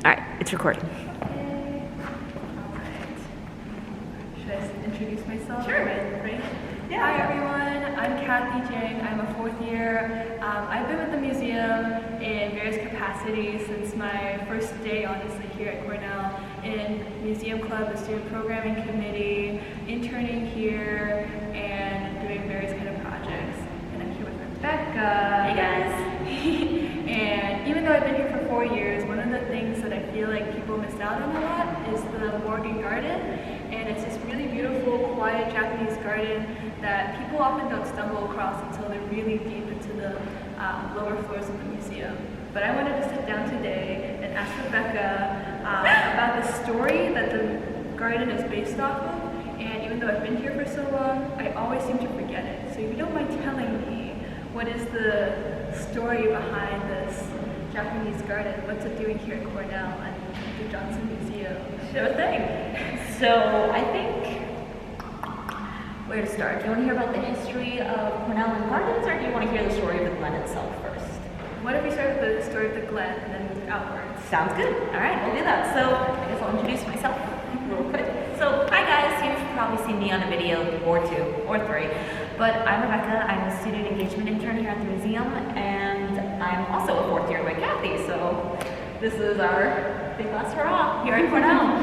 All right, it's recording. Okay. All right. Should I introduce myself? Sure. Right? Yeah. Hi everyone, I'm Kathie Jiang. I'm a fourth year. I've been with the museum in various capacities since my first day, honestly, here at Cornell, in museum club, the student programming committee, interning here, and doing various kind of projects. And I'm here with Rebecca. Hey guys. And even though I've been here for 4 years, one of the things that I feel like people miss out on a lot is the Morgan Garden. And it's this really beautiful, quiet Japanese garden that people often don't stumble across until they're really deep into the lower floors of the museum. But I wanted to sit down today and ask Rebecca about the story that the garden is based off of. And even though I've been here for so long, I always seem to forget it. So if you don't mind telling me, what is the story behind this Japanese garden? What's it doing here at Cornell and the Johnson Museum? Sure thing. So I think, where to start? Do you want to hear about the history of Cornell and gardens, or do you want to hear the story of the Glen itself first? What if we start with the story of the Glen and then move outwards? Sounds good. All right, we'll do that. So I guess I'll introduce myself real quick. So hi guys, you've probably seen me on a video or two or three, but I'm Rebecca. I'm a student engagement intern here at the museum, and I'm also a fourth year like Kathie. So this is our big last hurrah here at Cornell.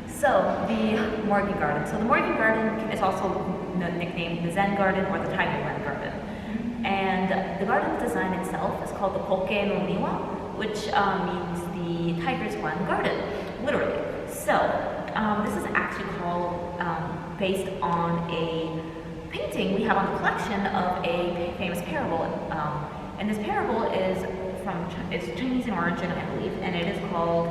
So the Morgan Garden. So the Morgan Garden is also nicknamed the Zen Garden or the Tiger Glen Garden. And the garden's design itself is called the Poke no Niwa, which means the Tiger's Glen Garden, literally. So this is actually called based on a painting we have on the collection of a famous parable. And this parable is Chinese in origin, I believe, and it is called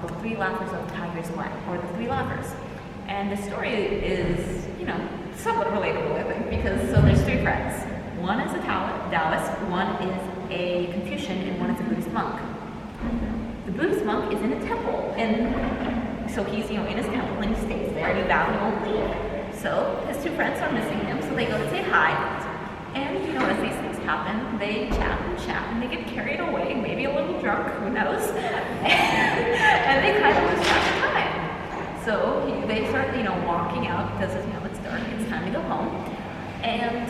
The Three Laughers of the Tiger's Glen, or The Three Laughers. And the story is, somewhat relatable, I think, because so there's three friends. One is a Taoist, one is a Confucian, and one is a Buddhist monk. The Buddhist monk is in a temple, and so he's, in his temple, and he stays there, and he vows he won't leave. So his two friends are missing him, so they go to say hi, and as these things happen, they chat, and they get carried away, maybe a little drunk, who knows, and they kind of lose track of time. So they start, walking out because it's dark, it's time to go home, and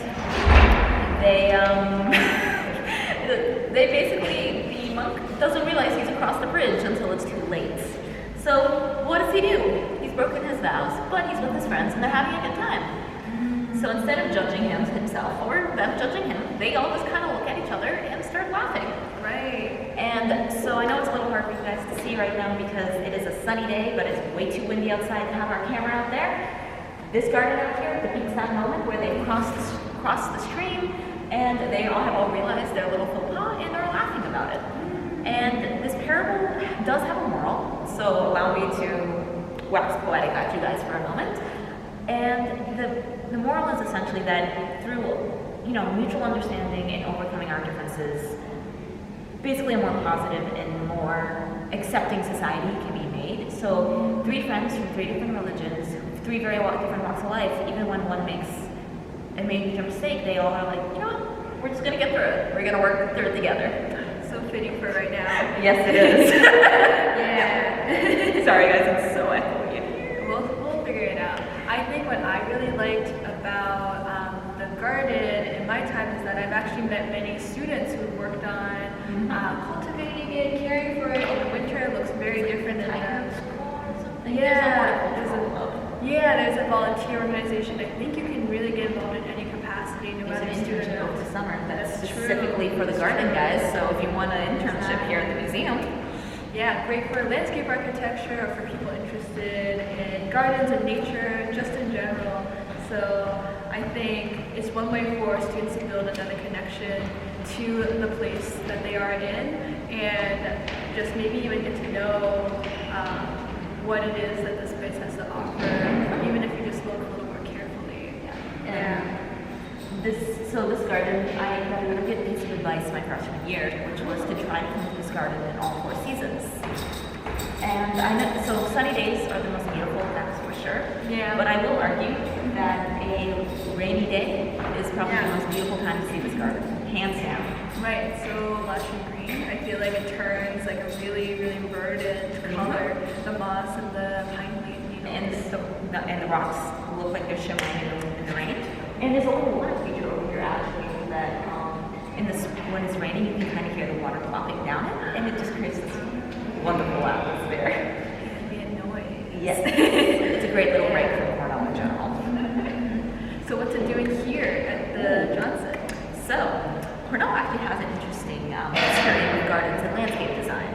they basically, the monk doesn't realize he's across the bridge until it's too late. So what does he do? He's broken his vows, but he's with his friends and they're having a good time. So instead of judging himself or them judging him, they all just kind of look at each other and start laughing. Right. And so I know it's a little hard for you guys to see right now because it is a sunny day, but it's way too windy outside to have our camera out there. This garden out here depicts that moment where they crossed the stream, and they all realized their little faux pas and are laughing about it. And this parable does have a moral, so allow me to wax poetic at you guys for a moment. And the moral is essentially that through mutual understanding and overcoming our differences, basically a more positive and more accepting society can be made. So three friends from three different religions, three very different walks of life, even when one makes a major mistake, they all are like, we're just gonna get through it. We're gonna work through it together. So fitting for right now. Yes, it is. Yeah. Sorry guys, it's so echoey in here. We'll figure it out. I think what I really liked about the garden in my time is that I've actually met many students who've worked on cultivating it, caring for it. In the winter, it looks very different than there's a volunteer organization. I think you can really get involved in any capacity, no matter There's an student. internship over the summer that's That's specifically true. for the garden guys, so if you want an internship here at the museum. Yeah, great for landscape architecture or for people interested in gardens and nature, just in general. So I think it's one way for students to build another connection to the place that they are in, and just maybe even get to know what it is that this place has to offer, even if you just look a little more carefully. And this garden, I got a really good piece of advice my freshman year, which was to try to plant this garden in all 4 seasons. And I know, so sunny days are the most beautiful, that's for sure. Yeah. But I will argue that a rainy day is probably the most beautiful time to see this garden, hands down. Right, so lush and green. I feel like it turns like a really, really verdant color, the moss and the pine leaf And the rocks look like they're shimmering in the rain. And there's a little water feature over here actually that when it's raining you can kind of hear the water plopping down it, and it just creates this wonderful atmosphere. Ambient noise. Yes, it's a great little break from Cornell in general. So what's it doing here at the Johnson? So, Cornell actually has an interesting history with gardens and landscape design.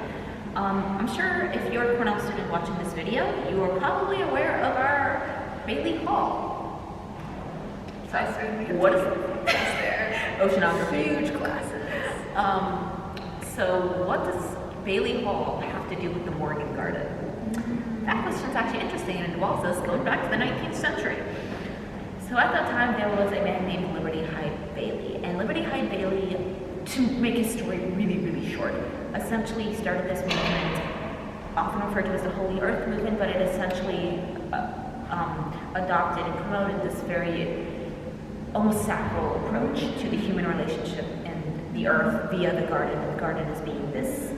I'm sure if you're a Cornell student watching this video, you are probably aware of our Bailey Hall. So I certainly have What is there. Oceanography. Huge classes. So what does Bailey Hall have to do with the Morgan Garden? That question's actually interesting and involves us going back to the 19th century. So at that time there was a man named Liberty Hyde Bailey, and Liberty Hyde Bailey, to make his story really, really short, essentially started this movement, often referred to as the Holy Earth movement, but it essentially adopted and promoted this very almost sacral approach to the human relationship and the earth via the garden, and the garden as being this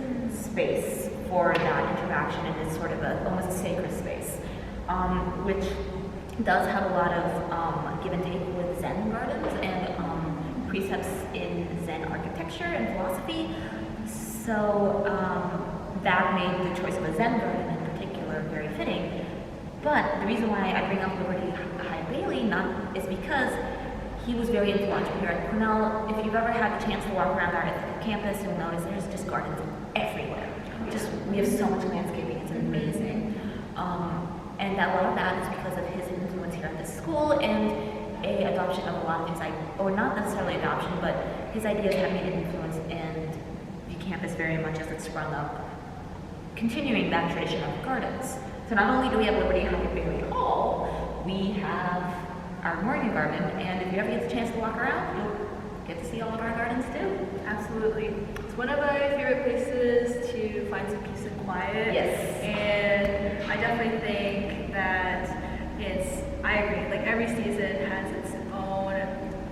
space for that interaction and is sort of almost a sacred space, which does have a lot of give and take with Zen gardens and precepts in Zen architecture and philosophy. So that made the choice of a Zen garden in particular very fitting. But the reason why I bring up Liberty Hyde Bailey is because he was very influential here at Cornell. If you've ever had the chance to walk around our campus, you'll notice there's just gardens everywhere. We have so much landscaping, it's amazing. And a lot of that is because of his influence here at this school and a adoption of a lot of things, or not necessarily adoption, but his ideas have made an influence in the campus very much as it sprung up, continuing that tradition of gardens. So not only do we have Liberty Hyde Bailey Hall, we have our Morgan Garden, and if you ever get the chance to walk around, you'll get to see all of our gardens too. Absolutely. It's one of my favorite places to find some peace and quiet. Yes. And I definitely think that I agree, like every season has its own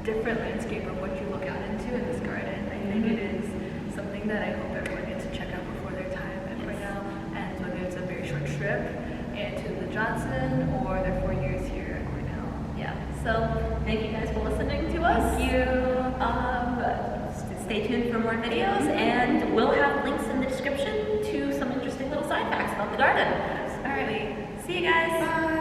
different landscape of what you look out into in this garden. I think it is something that I hope everyone gets to check out before their time at Cornell, and whether it's a very short trip and to the Johnson or their 4 years here at Cornell. Yeah. So thank you guys for listening to us. Thank you. Stay tuned for more videos, and we'll have links in the description to some interesting little side facts about the garden. Absolutely. All right. See you guys. Bye.